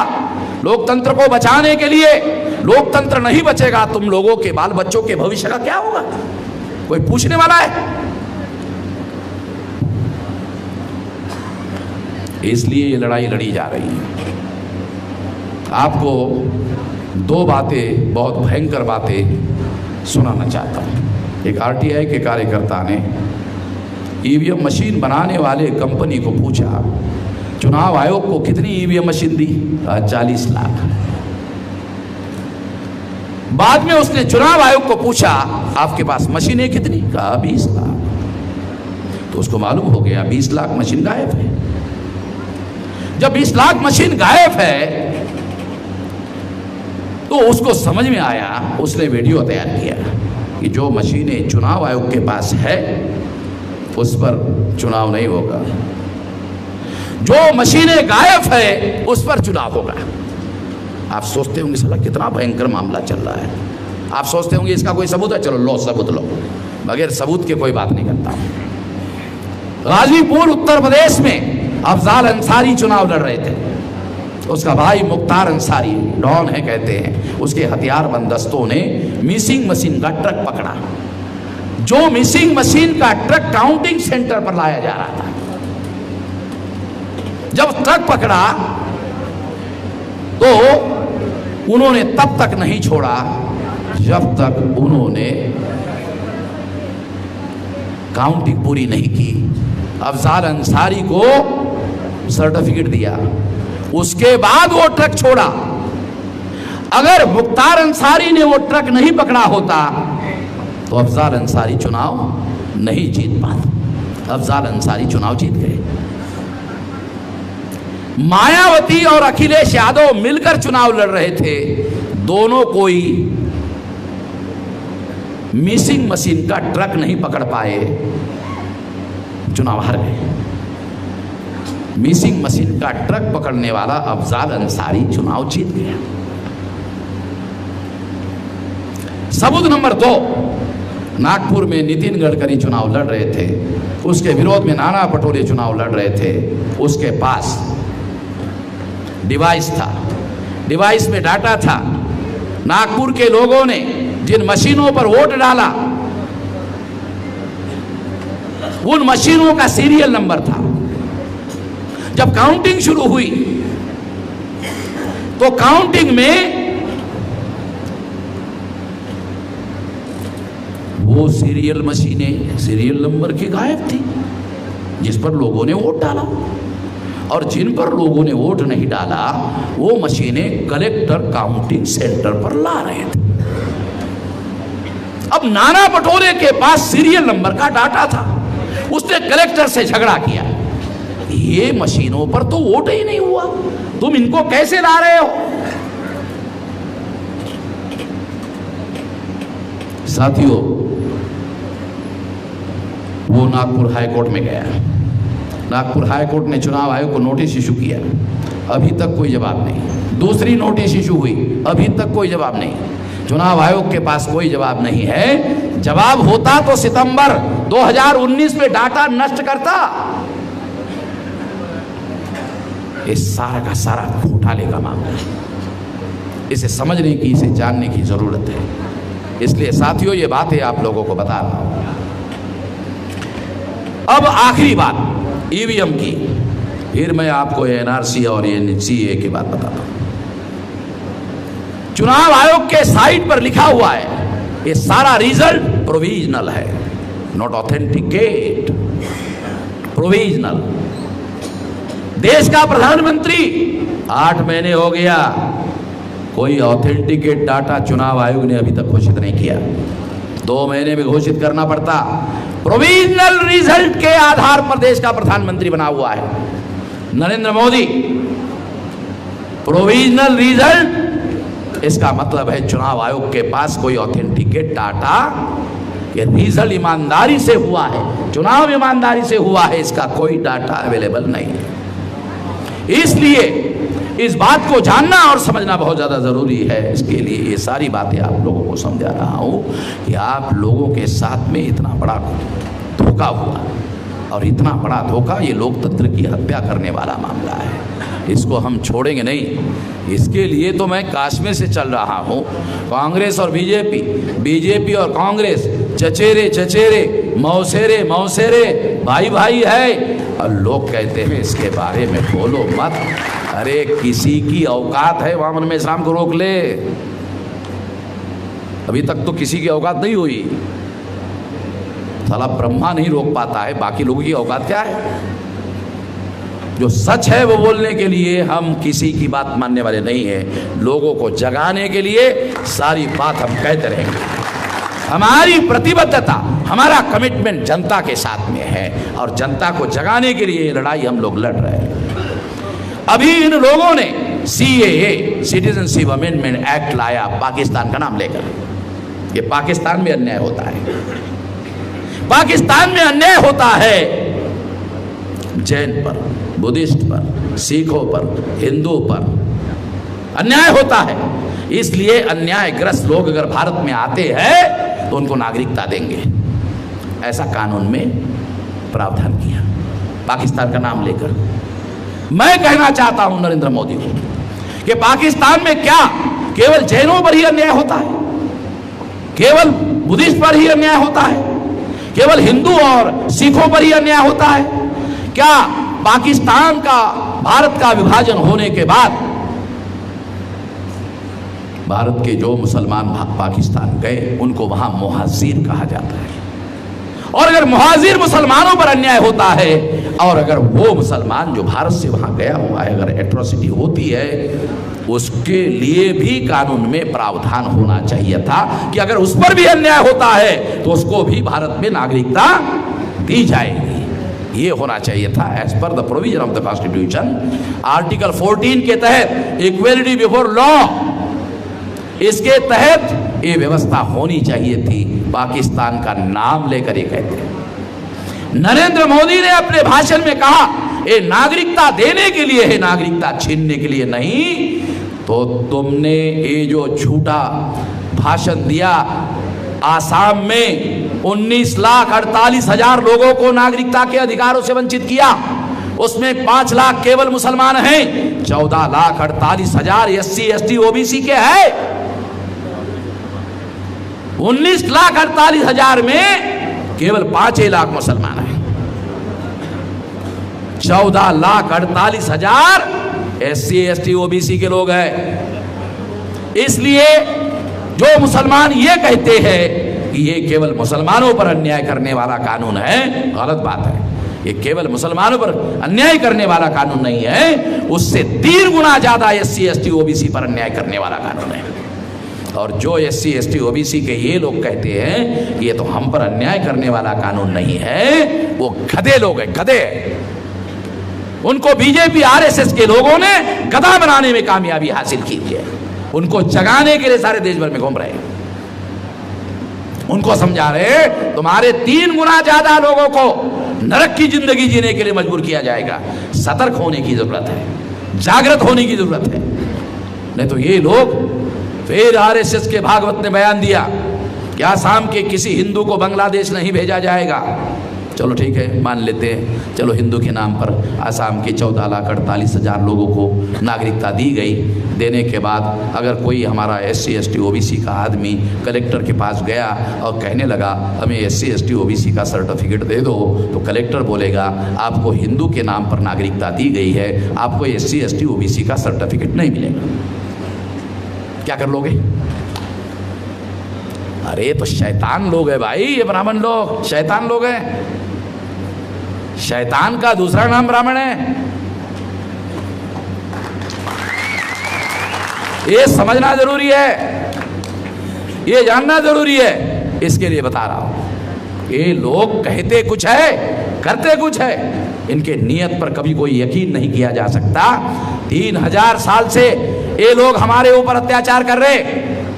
लोकतंत्र को बचाने के लिए, लोकतंत्र नहीं बचेगा, तुम लोगों के बाल बच्चों के भविष्य का क्या होगा? कोई पूछने वाला है? इसलिए ये लड़ाई लड़ी जा रही है। आपको 2 बातें, बहुत भयंकर बातें सुनाना चाहता हूं। एक आरटीआई के कार्यकर्ता ने ईवीएम मशीन बनाने वाले कंपनी को पूछा, चुनाव आयोग को कितनी ईवीएम मशीन दी? 40 लाख। बाद में उसने चुनाव आयोग को पूछा, आपके पास मशीनें कितनी? कहा 20 लाख। तो उसको मालूम हो गया 20 लाख मशीन गायब है। जब 20 लाख मशीन गायब है तो उसको समझ में आया, उसने वीडियो तैयार किया कि जो मशीनें चुनाव आयोग के पास है उस पर चुनाव नहीं होगा, जो मशीनें गायब है उस पर चुनाव होगा। आप सोचते होंगे साला कितना भयंकर मामला चल रहा है। आप सोचते होंगे इसका कोई सबूत है, चलो लो सबूत लो। बगैर सबूत के कोई बात नहीं करता। गाजीपुर उत्तर प्रदेश में अफजाल अंसारी चुनाव लड़ रहे थे। उसका भाई मुख्तार अंसारी डॉन है कहते हैं। उसके हथियारबंद दस्तों ने मिसिंग मशीन का ट्रक पकड़ा। जो मिसिंग मशीन का ट्रक काउंटिंग सेंटर पर लाया जा रहा था। जब ट्रक पकड़ा तो उन्होंने तब तक नहीं छोड़ा जब तक उन्होंने काउंटिंग पूरी नहीं की। अफजाल अंसारी को सर्टिफिकेट दिया, उसके बाद वो ट्रक छोड़ा। अगर मुख्तार अंसारी ने वो ट्रक नहीं पकड़ा होता तो अफजाल अंसारी चुनाव नहीं जीत पाता। अफजाल अंसारी चुनाव जीत गए। मायावती और अखिलेश यादव मिलकर चुनाव लड़ रहे थे। दोनों कोई मिसिंग मशीन का ट्रक नहीं पकड़ पाए, चुनाव हार गए। मिसिंग मशीन का ट्रक पकड़ने वाला अफजाल अंसारी चुनाव जीत गया। सबूत नंबर 2, नागपुर में नितिन गडकरी चुनाव लड़ रहे थे। उसके विरोध में नाना पटोले चुनाव लड़ रहे थे। उसके पास डिवाइस था। डिवाइस में डाटा था। नागपुर के लोगों ने जिन मशीनों पर वोट डाला, उन मशीनों का सीरियल नंबर था। जब काउंटिंग शुरू हुई तो काउंटिंग में वो सीरियल मशीनें सीरियल नंबर की गायब थी जिस पर लोगों ने वोट डाला, और जिन पर लोगों ने वोट नहीं डाला वो मशीनें कलेक्टर काउंटिंग सेंटर पर ला रहे थे। अब नाना पटोले के पास सीरियल नंबर का डाटा था, उसने कलेक्टर से झगड़ा किया, ये मशीनों पर तो वोट ही नहीं हुआ, तुम इनको कैसे ला रहे हो। साथियों, वो नागपुर हाईकोर्ट में गया। नागपुर हाईकोर्ट ने चुनाव आयोग को नोटिस इशू किया, अभी तक कोई जवाब नहीं। दूसरी नोटिस इशू हुई, अभी तक कोई जवाब नहीं। चुनाव आयोग के पास कोई जवाब नहीं है। जवाब होता तो सितंबर 2019 में डाटा नष्ट करता। ये सारा का सारा घोटाले का मामला है, इसे समझने की, इसे जानने की जरूरत है। इसलिए साथियों, ये बातें आप लोगों को बता रहा हूं। अब आखिरी बात ईवीएम की, फिर मैं आपको एनआरसी और एनसीए की बात बताता हूं। चुनाव आयोग के साइट पर लिखा हुआ है, ये सारा रिजल्ट प्रोविजनल है, नॉट ऑथेंटिकेट, प्रोविजनल। देश का प्रधानमंत्री 8 महीने हो गया, कोई ऑथेंटिकेट डाटा चुनाव आयोग ने अभी तक घोषित नहीं किया। 2 महीने में घोषित करना पड़ता। प्रोविजनल रिजल्ट के आधार पर देश का प्रधानमंत्री बना हुआ है नरेंद्र मोदी। प्रोविजनल रिजल्ट, इसका मतलब है चुनाव आयोग के पास कोई ऑथेंटिकेट डाटा, ये रिजल्ट ईमानदारी से हुआ है, चुनाव ईमानदारी से हुआ है, इसका कोई डाटा अवेलेबल नहीं है। इसलिए इस बात को जानना और समझना बहुत ज़्यादा ज़रूरी है। इसके लिए ये सारी बातें आप लोगों को समझा रहा हूँ कि आप लोगों के साथ में इतना बड़ा धोखा हुआ, और इतना बड़ा धोखा, ये लोकतंत्र की हत्या करने वाला मामला है, इसको हम छोड़ेंगे नहीं। इसके लिए तो मैं कश्मीर से चल रहा हूँ। कांग्रेस और बीजेपी, बीजेपी और कांग्रेस चचेरे चचेरे, मौसेरे मौसेरे, भाई भाई है, और लोग कहते हैं इसके बारे में बोलो मत। अरे किसी की औकात है वामन में इस्लाम को रोक ले? अभी तक तो किसी की औकात नहीं हुई। साला ब्रह्मा नहीं रोक पाता है, बाकी लोगों की औकात क्या है? जो सच है वो बोलने के लिए हम किसी की बात मानने वाले नहीं है। लोगों को जगाने के लिए सारी बात हम कहते रहेंगे। हमारी प्रतिबद्धता, हमारा कमिटमेंट जनता के साथ में है, और जनता को जगाने के लिए ये लड़ाई हम लोग लड़ रहे हैं। अभी इन लोगों ने CAA, सिटीजनशिप अमेंडमेंट एक्ट लाया पाकिस्तान का नाम लेकर। ये पाकिस्तान में अन्याय होता है, पाकिस्तान में अन्याय होता है जैन पर, बुद्धिस्ट पर, सिखों पर, हिंदू पर अन्याय होता है। इसलिए अन्यायग्रस्त लोग अगर भारत में आते हैं तो उनको नागरिकता देंगे, ऐसा कानून में प्रावधान किया पाकिस्तान का नाम लेकर। मैं कहना चाहता हूं नरेंद्र मोदी को कि पाकिस्तान में क्या केवल जैनों पर ही अन्याय होता है? केवल बुद्धिस्ट पर ही अन्याय होता है? केवल हिंदू और सिखों पर ही अन्याय होता है? क्या पाकिस्तान का, भारत का विभाजन होने के बाद भारत के जो मुसलमान पाकिस्तान गए उनको वहां मुहाजिर कहा जाता है, और अगर मुहाजिर मुसलमानों पर अन्याय होता है, और अगर वो मुसलमान जो भारत से वहां गया हुआ है, अगर एट्रोसिटी होती है, उसके लिए भी कानून में प्रावधान होना चाहिए था कि अगर उस पर भी अन्याय होता है तो उसको भी भारत में नागरिकता दी जाएगी। ये होना चाहिए था as per the provision of the constitution. Article 14 के तहत इक्वलिटी बिफोर लॉ, इसके तहत ये व्यवस्था होनी चाहिए थी। पाकिस्तान का नाम लेकर ये कहते हैं। नरेंद्र मोदी ने अपने भाषण में कहा ये नागरिकता देने के लिए है, नागरिकता छीनने के लिए नहीं। तो तुमने ये जो झूठा भाषण दिया, आसाम में 19,48,000 लोगों को नागरिकता के अधिकारों से वंचित किया, उसमें 5 लाख केवल मुसलमान हैं, 14,48,000 SC ST OBC के हैं। 19,48,000 में केवल 5 लाख मुसलमान हैं। 14,48,000 SC ST OBC के लोग हैं। इसलिए जो मुसलमान ये कहते हैं कि ये केवल मुसलमानों पर अन्याय करने वाला कानून है, गलत बात है। ये केवल मुसलमानों पर अन्याय करने वाला कानून नहीं है, उससे 3 गुना ज्यादा SC ST OBC पर अन्याय करने वाला कानून है। और जो SC ST OBC के ये लोग कहते हैं ये तो हम पर अन्याय करने वाला कानून नहीं है, वो गधे लोग हैं, गधे। उनको बीजेपी RSS के लोगों ने गधा बनाने में कामयाबी हासिल की है। उनको जगाने के लिए सारे देश भर में घूम रहे हैं, उनको समझा रहे तुम्हारे 3 गुना ज्यादा लोगों को नरक की जिंदगी जीने के लिए मजबूर किया जाएगा। सतर्क होने की जरूरत है, जागृत होने की जरूरत है। नहीं तो ये लोग, फिर RSS के भागवत ने बयान दिया कि आसाम के किसी हिंदू को बांग्लादेश नहीं भेजा जाएगा। चलो ठीक है, मान लेते हैं, चलो हिंदू के नाम पर आसाम के 14,48,000 लोगों को नागरिकता दी गई। देने के बाद अगर कोई हमारा SC ST OBC का आदमी कलेक्टर के पास गया और कहने लगा हमें SC ST OBC का सर्टिफिकेट दे दो, तो कलेक्टर बोलेगा आपको हिंदू के नाम पर नागरिकता दी गई है, आपको SC ST OBC का सर्टिफिकेट नहीं मिलेगा। क्या कर लोगे? अरे तो शैतान लोग है भाई, ये ब्राह्मण लोग शैतान लोग हैं। शैतान का दूसरा नाम ब्राह्मण है। ये समझना जरूरी है, ये जानना जरूरी है। इसके लिए बता रहा हूं, ये लोग कहते कुछ है, करते कुछ है। इनके नियत पर कभी कोई यकीन नहीं किया जा सकता। 3000 साल से ये लोग हमारे ऊपर अत्याचार कर रहे।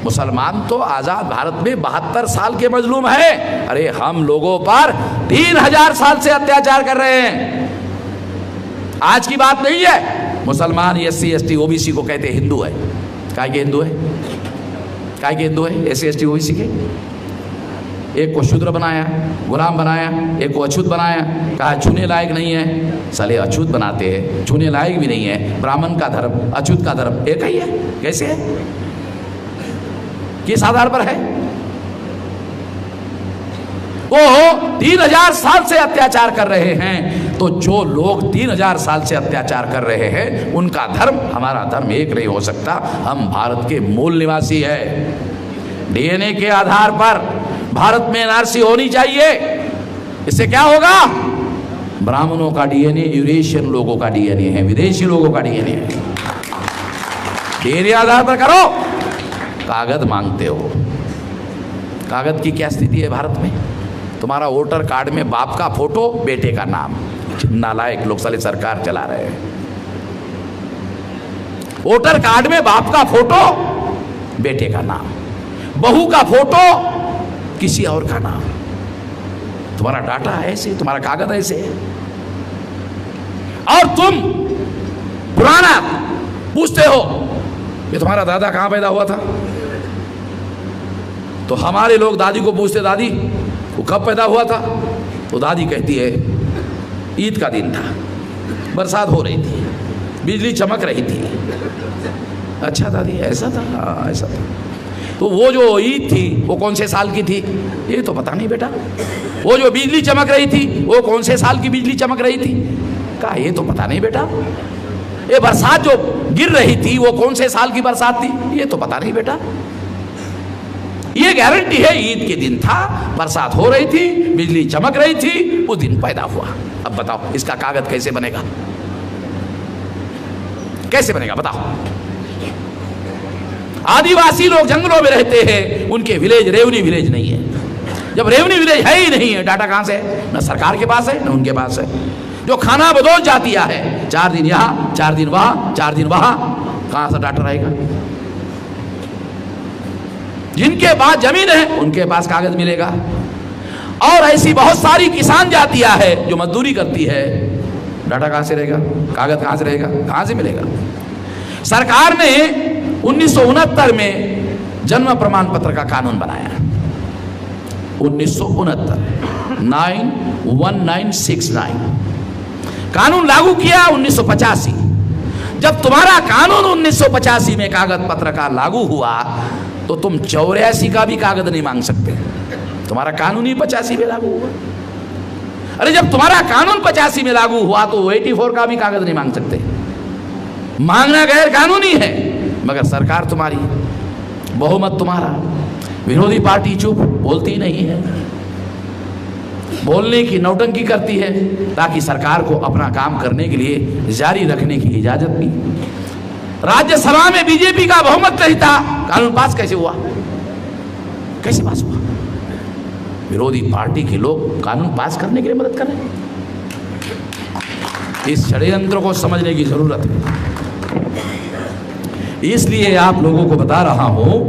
मुसलमान तो आजाद भारत में 72 साल के मजलूम है। अरे हम लोगों पर 3000 साल से अत्याचार कर रहे हैं। आज की बात नहीं है। मुसलमान SC ST OBC को कहते हिंदू है। काय के हिंदू है? काय के हिंदू है SC ST OBC के? एक को शूद्र बनाया, गुलाम बनाया, एक को अछूत बनाया, कहा छूने लायक नहीं है। साले अछूत बनाते हैं, छूने लायक भी नहीं है। ब्राह्मण का धर्म, अछूत का धर्म एक ही है। कैसे है? किस आधार पर है? वो 3000 साल से अत्याचार कर रहे हैं। तो जो लोग 3000 साल से अत्याचार कर रहे हैं उनका धर्म हमारा धर्म एक नहीं हो सकता। हम भारत के मूल निवासी है। DNA के आधार पर भारत में NRC होनी चाहिए। इससे क्या होगा? ब्राह्मणों का DNA यूरेशियन लोगों का DNA है, विदेशी लोगों का DNA है। DNA आधार पर करो। कागज मांगते हो, कागज की क्या स्थिति है भारत में? तुम्हारा वोटर कार्ड में बाप का फोटो, बेटे का नाम। नालायक लोग साले सरकार चला रहे हैं। वोटर कार्ड में बाप का फोटो, बेटे का नाम, बहू का फोटो, किसी और का नाम। तुम्हारा डाटा ऐसे, तुम्हारा कागज ऐसे है। और तुम पुराना पूछते हो ये तुम्हारा दादा कहां पैदा हुआ था? तो हमारे लोग दादी को पूछते, दादी वो कब पैदा हुआ था? तो दादी कहती है ईद का दिन था, बरसात हो रही थी, बिजली चमक रही थी। अच्छा दादी ऐसा था? हाँ ऐसा था। तो वो जो ईद थी वो कौन से साल की थी? ये तो पता नहीं बेटा। वो जो बिजली चमक रही थी वो कौन से साल की बिजली चमक रही थी? कहा ये तो पता नहीं बेटा। ये बरसात जो गिर रही थी वो कौन से साल की बरसात थी? ये तो पता नहीं बेटा। ये गारंटी है ईद के दिन था, बरसात हो रही थी, बिजली चमक रही थी, उस दिन पैदा हुआ। अब बताओ इसका कागज कैसे बनेगा? कैसे बनेगा बताओ? आदिवासी लोग जंगलों में रहते हैं, उनके विलेज रेवनी विलेज नहीं है। जब रेवनी विलेज है ही नहीं है, डाटा कहां से है? न सरकार के पास है न उनके पास है। जो खाना बदौल जातिया है, 4 दिन यहां 4 दिन वहां 4 दिन वहां, कहां से डाटा रहेगा? जिनके पास जमीन है उनके पास कागज मिलेगा। और ऐसी बहुत सारी किसान जातियां है जो मजदूरी करती है, डाटा कहां से रहेगा? कागज कहां से रहेगा? कहां से मिलेगा? सरकार ने 1969 में जन्म प्रमाण पत्र का कानून बनाया। 1969 1969 कानून लागू किया 1985। जब तुम्हारा कानून 1985 में कागज पत्र का लागू हुआ तो तुम 84 का भी कागज नहीं मांग सकते। तुम्हारा कानून ही 85 में लागू हुआ। अरे जब तुम्हारा कानून 85 में लागू हुआ तो 84 का भी कागज नहीं मांग सकते। मांगना गैर कानूनी है, मगर सरकार तुम्हारी, बहुमत तुम्हारा, विरोधी पार्टी चुप, बोलती नहीं है, बोलने की नौटंकी करती है ताकि सरकार को अपना काम करने के लिए जारी रखने की इजाजत दी। राज्यसभा में बीजेपी का बहुमत नहीं था, कानून पास कैसे हुआ? कैसे पास हुआ? विरोधी पार्टी के लोग कानून पास करने के लिए मदद कर रहे हैं। इस षड्यंत्र को समझने की जरूरत है। इसलिए आप लोगों को बता रहा हूं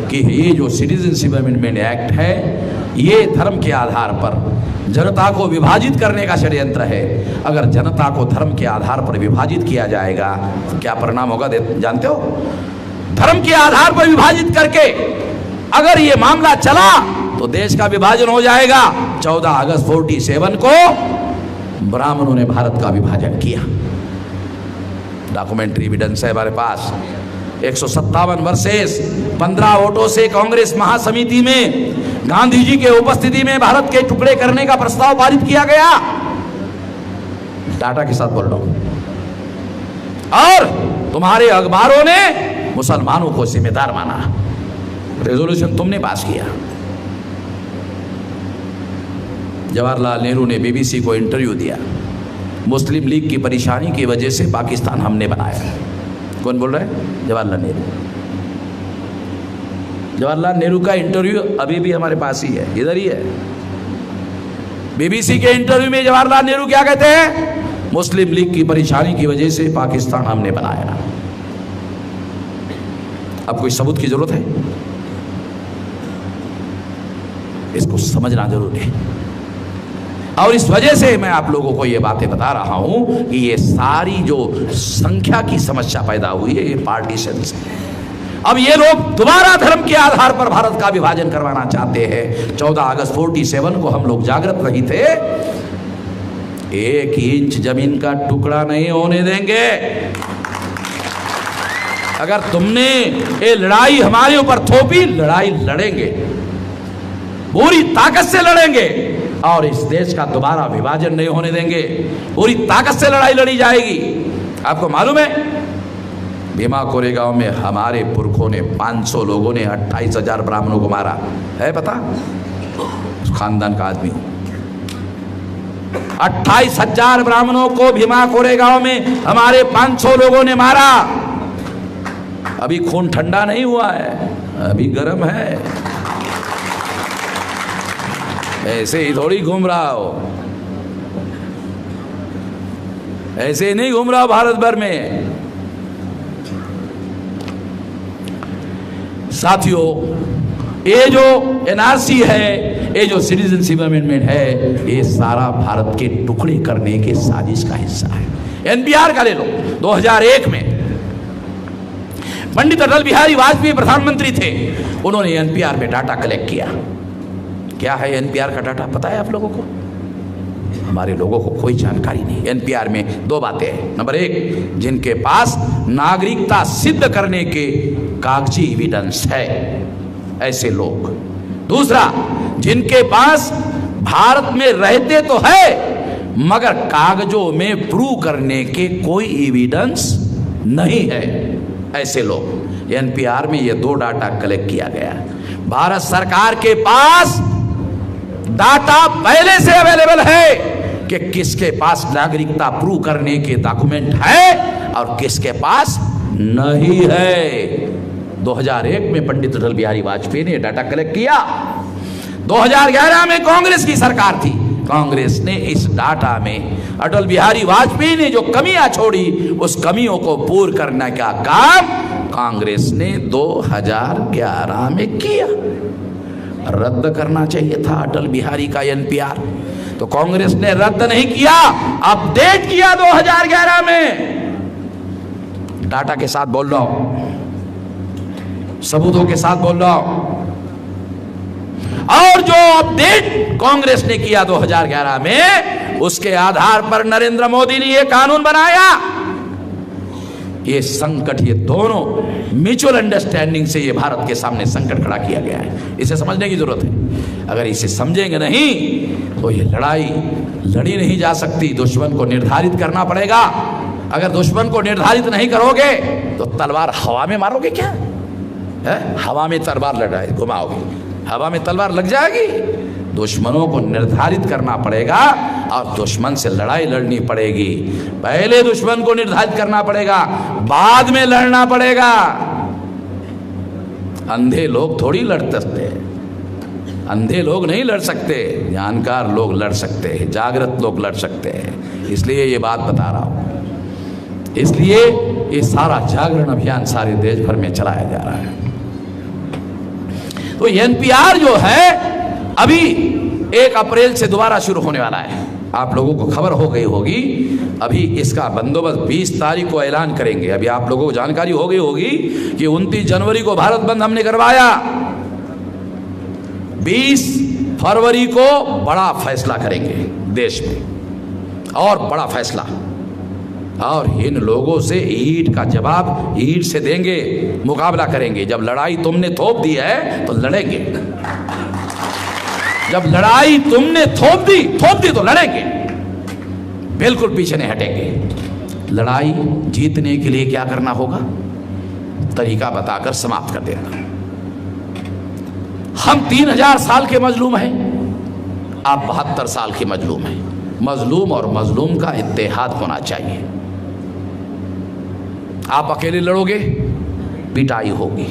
कि ये जो सिटीजनशिप अमेंडमेंट एक्ट है, ये धर्म के आधार पर जनता को विभाजित करने का षड्यंत्र है। अगर जनता को धर्म के आधार पर विभाजित किया जाएगा तो क्या परिणाम होगा जानते हो? धर्म के आधार पर विभाजित करके अगर ये मामला चला तो देश का विभाजन हो जाएगा। 14 अगस्त 47 को ब्राह्मणों ने भारत का विभाजन किया। डॉक्यूमेंट्री एविडेंस है हमारे पास। 157 वर्सेस 15 वोटों से कांग्रेस महासमिति में गांधी जी के उपस्थिति में भारत के टुकड़े करने का प्रस्ताव पारित किया गया। डाटा के साथ बोल रहा हूं। और तुम्हारे अखबारों ने मुसलमानों को जिम्मेदार माना। रेजोल्यूशन तुमने पास किया। जवाहरलाल नेहरू ने बीबीसी को इंटरव्यू दिया, मुस्लिम लीग की परेशानी की वजह से पाकिस्तान हमने बनाया। कौन बोल रहा है? जवाहरलाल नेहरू। जवाहरलाल नेहरू का इंटरव्यू अभी भी हमारे पास ही है, इधर ही है। बीबीसी के इंटरव्यू में जवाहरलाल नेहरू क्या कहते हैं? मुस्लिम लीग की परेशानी की वजह से पाकिस्तान हमने बनाया। अब कोई सबूत की जरूरत है? इसको समझना जरूरी है। और इस वजह से मैं आप लोगों को ये बातें बता रहा हूं कि ये सारी जो संख्या की समस्या पैदा हुई है, ये पार्टीशन से। अब ये लोग दोबारा धर्म के आधार पर भारत का विभाजन करवाना चाहते हैं। 14 अगस्त 47 को हम लोग जागृत रही थे, 1 इंच जमीन का टुकड़ा नहीं होने देंगे। अगर तुमने ये लड़ाई हमारे ऊपर थोपी, लड़ाई लड़ेंगे, पूरी ताकत से लड़ेंगे और इस देश का दोबारा विभाजन नहीं होने देंगे। पूरी ताकत से लड़ाई लड़ी जाएगी। आपको मालूम है, भीमा कोरेगांव में हमारे पुरखों ने 500 लोगों ने 28,000 ब्राह्मणों को मारा है, पता? उस खानदान का आदमी हूं। 28,000 ब्राह्मणों को भीमा कोरेगांव में हमारे 500 लोगों ने मारा। अभी खून ठंडा नहीं हुआ है, अभी गर्म है। ऐसे ही थोड़ी घूम रहा हो, ऐसे ही नहीं घूम रहा भारत भर में। साथियों, ये जो एनआरसी है, ये जो सिटीजनशिप अमेंडमेंट है, ये सारा भारत के टुकड़े करने के साजिश का हिस्सा है। एनपीआर का ले लो। 2001 में पंडित अटल बिहारी वाजपेयी प्रधानमंत्री थे। उन्होंने एनपीआर में डाटा कलेक्ट किया। क्या है एनपीआर का डाटा, पता है आप लोगों को? हमारे लोगों को कोई जानकारी नहीं। एनपीआर में 2 बातें हैं। नंबर 1, जिनके पास नागरिकता सिद्ध करने के कागजी एविडेंस है, ऐसे लोग। दूसरा, जिनके पास भारत में रहते तो है मगर कागजों में प्रूव करने के कोई एविडेंस नहीं है, ऐसे लोग। एनपीआर में ये 2 डाटा कलेक्ट किया गया। भारत सरकार के पास डाटा पहले से अवेलेबल है कि किसके पास नागरिकता प्रूव करने के डॉक्यूमेंट है और किसके पास नहीं है। 2001 में पंडित अटल बिहारी वाजपेयी ने डाटा कलेक्ट किया। 2011 में कांग्रेस की सरकार थी। कांग्रेस ने इस डाटा में अटल बिहारी वाजपेयी ने जो कमियां छोड़ी, उस कमियों को पूर्ण करने का काम कांग्रेस ने 2011 में किया। रद्द करना चाहिए था अटल बिहारी का एनपीआर, तो कांग्रेस ने रद्द नहीं किया, अपडेट किया 2011 में। डाटा के साथ बोल रहा हूं, सबूतों के साथ बोल रहा हूं। और जो अपडेट कांग्रेस ने किया 2011 में, उसके आधार पर नरेंद्र मोदी ने यह कानून बनाया। ये संकट, ये दोनों म्यूचुअल अंडरस्टैंडिंग से ये भारत के सामने संकट खड़ा किया गया है। इसे समझने की जरूरत है। अगर इसे समझेंगे नहीं तो ये लड़ाई लड़ी नहीं जा सकती। दुश्मन को निर्धारित करना पड़ेगा। अगर दुश्मन को निर्धारित नहीं करोगे तो तलवार हवा में मारोगे क्या है? हवा में तलवार लड़ाई घुमाओगे, हवा में तलवार लग जाएगी। दुश्मनों को निर्धारित करना पड़ेगा और दुश्मन से लड़ाई लड़नी पड़ेगी। पहले दुश्मन को निर्धारित करना पड़ेगा, बाद में लड़ना पड़ेगा। अंधे लोग थोड़ी लड़ सकते हैं, अंधे लोग नहीं लड़ सकते, जानकार लोग लड़ सकते हैं, जागृत लोग लड़ सकते हैं। इसलिए ये बात बता रहा हूं। इसलिए ये सारा जागरण अभियान सारे देश भर में चलाया जा रहा है। तो एनपीआर जो है अभी 1 अप्रैल से दोबारा शुरू होने वाला है। आप लोगों को खबर हो गई होगी। अभी इसका बंदोबस्त 20 तारीख को ऐलान करेंगे। अभी आप लोगों को जानकारी हो गई होगी कि 29 जनवरी को भारत बंद हमने करवाया। 20 फरवरी को बड़ा फैसला करेंगे देश में, और बड़ा फैसला। और इन लोगों से ईंट का जवाब ईंट से देंगे, मुकाबला करेंगे। जब लड़ाई तुमने थोप दी है तो लड़ेंगे। जब लड़ाई तुमने थोप दी तो लड़ेंगे, बिल्कुल पीछे नहीं हटेंगे। लड़ाई जीतने के लिए क्या करना होगा, तरीका बताकर समाप्त कर देना। हम 3000 साल के मजलूम हैं, आप 72 साल के मजलूम हैं। मजलूम और मजलूम का इत्तेहाद होना चाहिए। आप अकेले लड़ोगे, पिटाई होगी।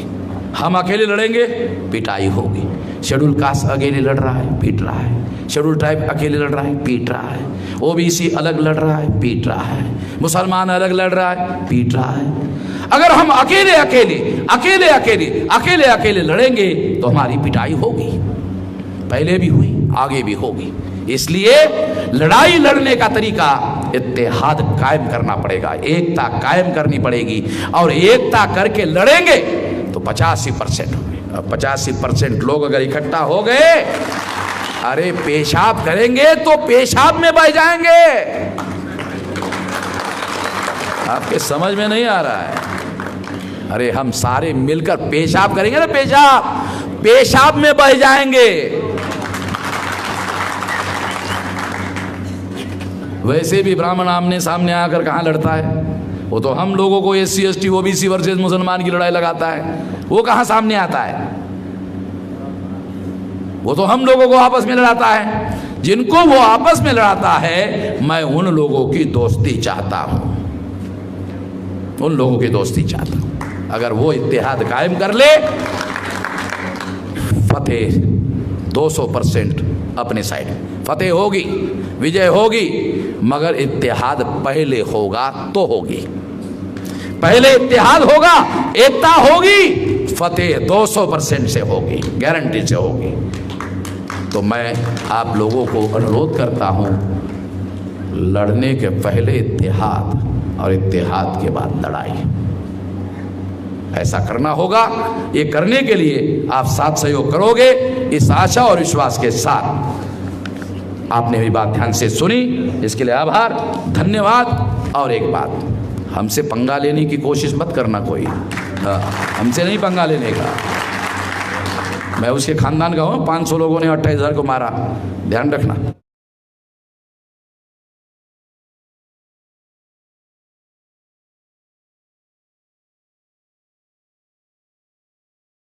हम अकेले लड़ेंगे, पिटाई होगी। शेड्यूल कास्ट अकेले लड़ रहा है, पीट रहा है। शेड्यूल ट्राइब अकेले लड़ रहा है, पीट रहा है। ओबीसी अलग लड़ रहा है, पीट रहा है। मुसलमान अलग लड़ रहा है, पीट रहा है। अगर हम अकेले अकेले लड़ेंगे तो हमारी पिटाई होगी। पहले भी हुई, आगे भी होगी। इसलिए लड़ाई लड़ने का तरीका इत्तेहाद कायम करना पड़ेगा, एकता कायम करनी पड़ेगी। और एकता करके लड़ेंगे तो 85% होंगे। 85% लोग अगर इकट्ठा हो गए, अरे पेशाब करेंगे तो पेशाब में बह जाएंगे। आपके समझ में नहीं आ रहा है? अरे हम सारे मिलकर पेशाब करेंगे ना, पेशाब में बह जाएंगे। वैसे भी ब्राह्मण आमने सामने आकर कहां लड़ता है? वो तो हम लोगों को SC ST OBC वर्सेस मुसलमान की लड़ाई लगाता है। वो कहां सामने आता है? वो तो हम लोगों को आपस में लड़ाता है। जिनको वो आपस में लड़ाता है, मैं उन लोगों की दोस्ती चाहता हूं, उन लोगों की दोस्ती चाहता हूं। अगर वो इत्तेहाद कायम कर ले, फतेह 200% अपने साइड, फतेह होगी, विजय होगी। मगर इत्तेहाद पहले होगा तो होगी। पहले इत्तेहाद होगा, एकता होगी, फतेह 200% से होगी, गारंटी से होगी। तो मैं आप लोगों को अनुरोध करता हूं, लड़ने के पहले इत्तेहाद और इत्तेहाद के बाद लड़ाई, ऐसा करना होगा। ये करने के लिए आप साथ सहयोग करोगे, इस आशा और विश्वास के साथ। आपने मेरी बात ध्यान से सुनी, इसके लिए आभार, धन्यवाद। और एक बात, हमसे पंगा लेने की कोशिश मत करना कोई। हमसे नहीं पंगा लेने का। मैं उसके खानदान का हूँ, 500 लोगों ने 28,000 को मारा, ध्यान रखना।